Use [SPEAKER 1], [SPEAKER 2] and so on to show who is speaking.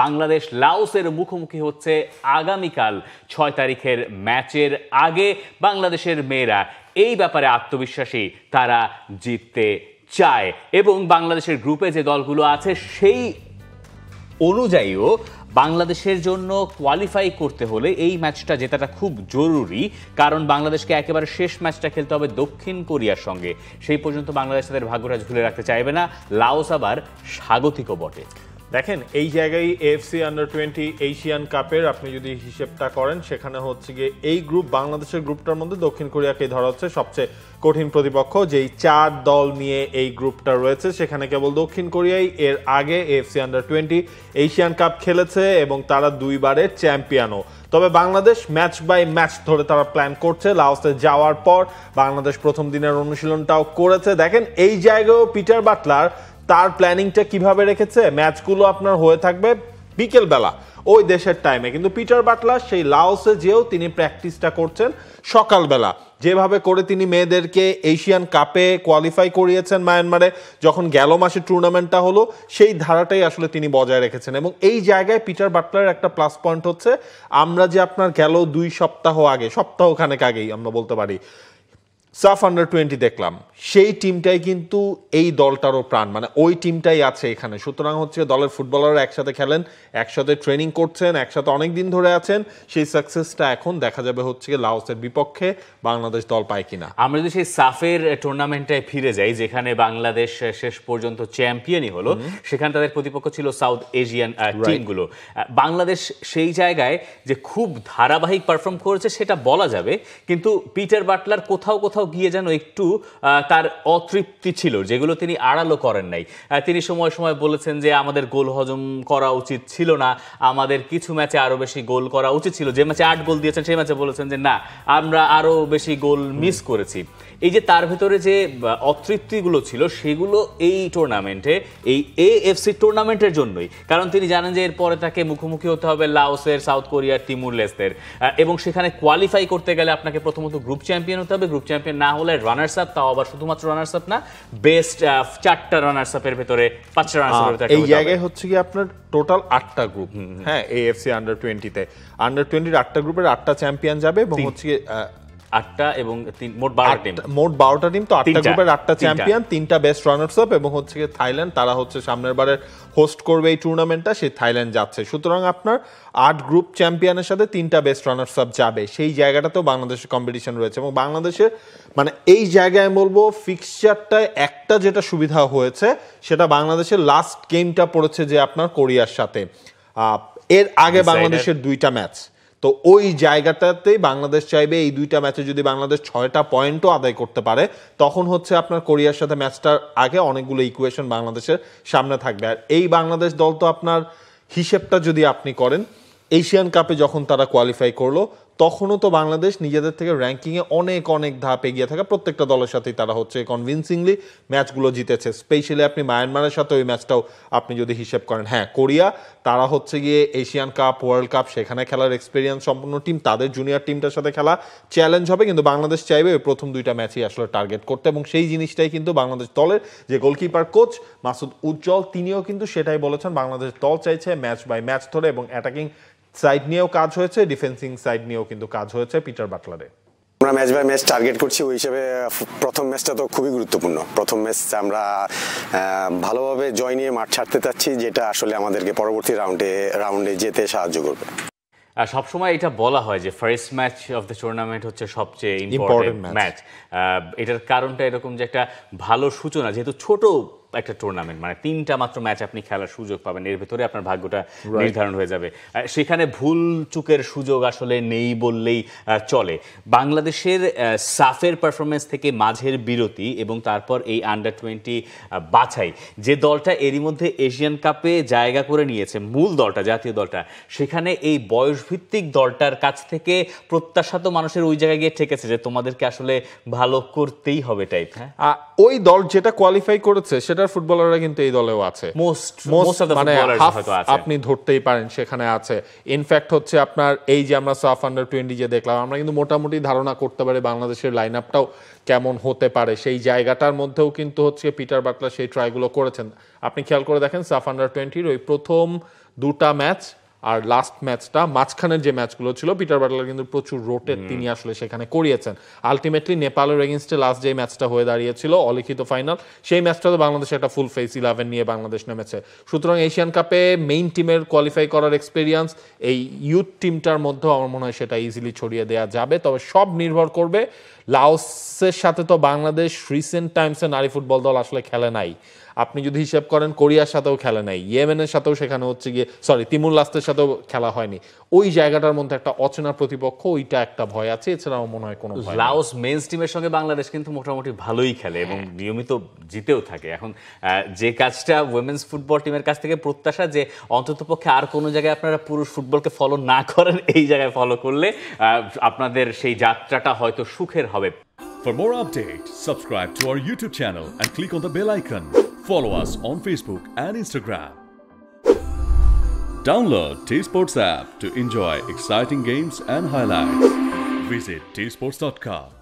[SPEAKER 1] বাংলাদেশ লাওসের মুখোমুখি হচ্ছে আগামীকাল 6 তারিখের ম্যাচের আগে। বাংলাদেশের মেয়েরা এই ব্যাপারে আত্মবিশ্বাসী, তারা জিততে চায় এবং বাংলাদেশের গ্রুপে যে দলগুলো আছে সেই অনুযায়ীও বাংলাদেশের জন্য কোয়ালিফাই করতে হলে এই ম্যাচটা জেতাটা খুব জরুরি, কারণ বাংলাদেশকে একেবারে শেষ ম্যাচটা খেলতে হবে দক্ষিণ কোরিয়ার সঙ্গে। সেই পর্যন্ত বাংলাদেশ তাদের ভাগ্যটা ঝুলে রাখতে চাইবে না। লাওস আবার স্বাগতিকও বটে।
[SPEAKER 2] দেখেন, এই জায়গায় AFC আন্ডার-20 এশিয়ান কাপের আপনি যদি হিসেবটা করেন, সেখানে হচ্ছে গিয়ে এই গ্রুপ, বাংলাদেশের গ্রুপটার মধ্যে দক্ষিণ কোরিয়াকে ধরা হচ্ছে সবচেয়ে কঠিন প্রতিপক্ষ। যেই 4 দল নিয়ে এই গ্রুপটা রয়েছে, সেখানে কেবল দক্ষিণ কোরিয়াই এর আগে AFC আন্ডার-20 এশিয়ান কাপ খেলেছে এবং তারা 2 বারের চ্যাম্পিয়নও। তবে বাংলাদেশ ম্যাচ বাই ম্যাচ ধরে তারা প্ল্যান করছে। লাওসে যাওয়ার পর বাংলাদেশ প্রথম দিনের অনুশীলনটাও করেছে। দেখেন, এই জায়গায়ও পিটার বাটলার তার প্ল্যানিংটা কিভাবে রেখেছে। ম্যাচগুলো আপনার হয়ে থাকবে বিকেলবেলা ওই দেশের টাইমে, কিন্তু পিটার বাটলার সেই লাওসে যেও তিনি প্র্যাকটিসটা করছেন সকালবেলা। যেভাবে করে তিনি মেয়েদেরকে এশিয়ান কাপে কোয়ালিফাই করিয়েছেন মায়ানমারে, যখন গেল মাসে টুর্নামেন্টটা হলো, সেই ধারাটাই আসলে তিনি বজায় রেখেছেন। এবং এই জায়গায় পিটার বাটলারের একটা প্লাস পয়েন্ট হচ্ছে, আমরা যে আপনার গেল 2 সপ্তাহ আগে, সপ্তাহখানেক আগেই আমরা বলতে পারি, সাফ আন্ডার-20 দেখলাম, সেই টিমটাই কিন্তু এই দলটারও প্রাণ, মানে ওই টিমটাই আছে এখানে। সুতরাং হচ্ছে দলের ফুটবলাররা একসাথে খেলেন, একসাথে ট্রেনিং করছেন, একসাথে অনেক দিন ধরে আছেন। সেই সাকসেসটা এখন দেখা যাবে হচ্ছে লাওসের বিপক্ষে বাংলাদেশ দল পায় কিনা।
[SPEAKER 1] আমরা যদি সেই সাফের টুর্নামেন্টে ফিরে যাই, যেখানে বাংলাদেশ শেষ পর্যন্ত চ্যাম্পিয়নই হলো, সেখানে তাদের প্রতিপক্ষ ছিল সাউথ এশিয়ান টিমগুলো। বাংলাদেশ সেই জায়গায় যে খুব ধারাবাহিক পারফর্ম করেছে সেটা বলা যাবে, কিন্তু পিটার বাটলার কোথাও কোথাও গিয়ে যেন একটু তার অতৃপ্তি ছিল, যেগুলো তিনি আড়ালো করেন নাই। তিনি সময় সময় বলেছেন যে আমাদের গোল হজম করা উচিত ছিল না, আমাদের কিছু ম্যাচে আরো বেশি গোল করা উচিত ছিল। যে ম্যাচে 8 গোল দিয়েছেন সেই ম্যাচে বলেছেন যে না, আমরা আরো বেশি গোল মিস করেছি। এই যে তার ভেতরে যে অতৃপ্তিগুলো ছিল, সেগুলো এই টুর্নামেন্টে, এই AFC টুর্নামেন্টের জন্যই। কারণ তিনি জানেন যে এরপরে তাকে মুখোমুখি হতে হবে লাওসের, সাউথ কোরিয়ার, তিমুর লেস্তের, এবং সেখানে কোয়ালিফাই করতে গেলে আপনাকে প্রথমত গ্রুপ চ্যাম্পিয়ন হতে হবে। গ্রুপ চ্যাম্পিয়ন না হলে রানার্স আপ, তাও আবার শুধুমাত্র রানার্স আপ না, বেস্ট 4টা রানার্স আপের ভেতরে 5টা রানার্স আপের ভেতরে।
[SPEAKER 2] এই জায়গায় হচ্ছে কি আপনার টোটাল 8টা গ্রুপ, হ্যাঁ, AFC আন্ডার-20 আন্ডার-20 8টা গ্রুপের 8টা চ্যাম্পিয়ন যাবে এবং হচ্ছে
[SPEAKER 1] 8টা এবং মোট 12টা টিম,
[SPEAKER 2] মোট 12টা টিম। তো 8টা গ্রুপের 8টা চ্যাম্পিয়ন, 3টা বেস্ট রানার্স আপ এবং হচ্ছে থাইল্যান্ড, তারা হচ্ছে সামনের বারের হোস্ট করবে এই টুর্নামেন্টটা, সেই থাইল্যান্ড যাচ্ছে। সুতরাং আপনার 8 গ্রুপ চ্যাম্পিয়নের সাথে 3টা বেস্ট রানার্স আপ যাবে। সেই জায়গাটাতেও বাংলাদেশের কম্পিটিশন রয়েছে এবং বাংলাদেশের মানে এই জায়গায় বলবো ফিক্সচারটায় একটা যেটা সুবিধা হয়েছে, সেটা বাংলাদেশের লাস্ট গেমটা পড়েছে যে আপনার কোরিয়ার সাথে। এর আগে বাংলাদেশের 2টা ম্যাচ, তো ওই জায়গাটাতেই বাংলাদেশ চাইবে এই 2টা ম্যাচে যদি বাংলাদেশ 6টা পয়েন্টও আদায় করতে পারে, তখন হচ্ছে আপনার কোরিয়ার সাথে ম্যাচটার আগে অনেকগুলো ইকুয়েশন বাংলাদেশের সামনে থাকবে। আর এই বাংলাদেশ দল তো আপনার হিসেবটা যদি আপনি করেন, এশিয়ান কাপে যখন তারা কোয়ালিফাই করলো, তখনও তো বাংলাদেশ নিজেদের থেকে র্যাঙ্কিংয়ে অনেক অনেক ধাপ এগিয়ে থাকা প্রত্যেকটা দলের সাথেই তারা হচ্ছে কনভিনসিংলি ম্যাচগুলো জিতেছে। স্পেশালি আপনি মায়ানমারের সাথে ওই ম্যাচটাও আপনি যদি হিসেব করেন, হ্যাঁ, কোরিয়া তারা হচ্ছে গিয়ে এশিয়ান কাপ, ওয়ার্ল্ড কাপ সেখানে খেলার এক্সপিরিয়েন্স সম্পন্ন টিম, তাদের জুনিয়র টিমটার সাথে খেলা চ্যালেঞ্জ হবে, কিন্তু বাংলাদেশ চাইবে ওই প্রথম 2টা ম্যাচই আসলে টার্গেট করতে। এবং সেই জিনিসটাই কিন্তু বাংলাদেশ দলের যে গোলকিপার কোচ মাসুদ উজ্জ্বল, তিনিও কিন্তু সেটাই বলেছেন। বাংলাদেশ দল চাইছে ম্যাচ বাই ম্যাচ ধরে, এবং অ্যাটাকিং সাইড নিয়েও কাজ হয়েছে, ডিফেন্সিং সাইড নিয়েও কিন্তু কাজ হয়েছে পিটার বাটলারে।
[SPEAKER 3] আমরা ম্যাচ বাই ম্যাচ টার্গেট করছি, ওই হিসেবে প্রথম ম্যাচটা তো খুবই গুরুত্বপূর্ণ। প্রথম ম্যাচ আমরা ভালোভাবে জয় নিয়ে মাঠ ছাড়তে চাচ্ছি, যেটা আসলে আমাদেরকে পরবর্তী রাউন্ডে যেতে সাহায্য করবে।
[SPEAKER 1] সবসময় এটা বলা হয় যে first match of the tournament হচ্ছে সবচেয়ে ইম্পর্টেন্ট ম্যাচ। এটার কারণটা এরকম যে একটা ভালো সূচনা, যেহেতু ছোট একটা টুর্নামেন্ট, মানে 3টা মাত্র ম্যাচ আপনি খেলার সুযোগ পাবেন, এর ভেতরে আপনার ভাগ্যটা নির্ধারণ হয়ে যাবে। সেখানে ভুল চুকের সুযোগ আসলে নেই বললেই চলে। বাংলাদেশের সাফের পারফরমেন্স থেকে মাঝের বিরতি এবং তারপর এই আন্ডার-20 বাছাই, যে দলটা এরই মধ্যে এশিয়ান কাপে জায়গা করে নিয়েছে, মূল দলটা, জাতীয় দলটা, সেখানে এই বয়সভিত্তিক দলটার কাছ থেকে প্রত্যাশা তো মানুষের ওই জায়গায় গিয়ে ঠেকেছে যে তোমাদেরকে আসলে ভালো করতেই হবে টাইপ। হ্যাঁ, ওই
[SPEAKER 2] দল যেটা কোয়ালিফাই করেছে সেটার ফুটবলাররা কিন্তু এই দলেও আছে, মানে আপনি ধরতেই পারেন সেখানে আছে। ইনফ্যাক্ট হচ্ছে আপনার এই যে আমরা সাফ আন্ডার-20 যে দেখলাম, আমরা কিন্তু মোটামুটি ধারণা করতে পারি বাংলাদেশের লাইন আপটাও কেমন হতে পারে। সেই জায়গাটার মধ্যেও কিন্তু হচ্ছে পিটার বাটলার সেই ট্রাইগুলো করেছেন। আপনি খেয়াল করে দেখেন সাফ আন্ডার-20 ওই প্রথম 2টা ম্যাচ আর লাস্ট ম্যাচটা মাঝখানের যে ম্যাচগুলো ছিল পিটার বাটলার কিন্তু প্রচুর রোটেট তিনি আসলে সেখানে করিয়েছেন। আলটিমেটলি নেপালের এগেনস্টে লাস্ট যে ম্যাচটা হয়ে দাঁড়িয়েছিল অলিখিত ফাইনাল, সেই ম্যাচটাতে বাংলাদেশ একটা ফুল ফেস 11 নিয়ে বাংলাদেশ নেমেছে। সুতরাং এশিয়ান কাপে মেইন টিমের কোয়ালিফাই করার এক্সপিরিয়েন্স এই ইউথ টিমটার মধ্যেও আমার মনে হয় সেটা ইজিলি ছড়িয়ে দেওয়া যাবে। তবে সব নির্ভর করবে, লাওসের সাথে তো বাংলাদেশ রিসেন্ট টাইমসে নারী ফুটবল দল আসলে খেলে নাই। আপনি যদি হিসাব করেন কোরিয়ার সাথেও খেলে নাই, ইয়েমেনের সাথেও সেখানে হচ্ছে গিয়ে তিমুর লাস্তের সাথেও খেলা হয়নি। ওই জায়গাটার মধ্যে একটা অচেনা প্রতিপক্ষ, ওইটা একটা ভয় আছে, এছাড়াও মনে হয় কোনো ভয় নেই।
[SPEAKER 1] লাওস মেন্স টিমের সঙ্গে বাংলাদেশ কিন্তু মোটামুটি ভালোই খেলে এবং নিয়মিত জিতেও থাকে। এখন যে কাজটা উইমেন্স ফুটবল টিমের কাছ থেকে প্রত্যাশা যে অন্ততপক্ষে আর কোনো জায়গায় আপনারা পুরুষ ফুটবলকে ফলো না করেন, এই জায়গায় ফলো করলে আপনাদের সেই যাত্রাটা হয়তো সুখের হবে।
[SPEAKER 4] For more updates, subscribe to our YouTube channel and click on the bell icon. Follow us on Facebook and Instagram. Download T-Sports app to enjoy exciting games and highlights. Visit tsports.com.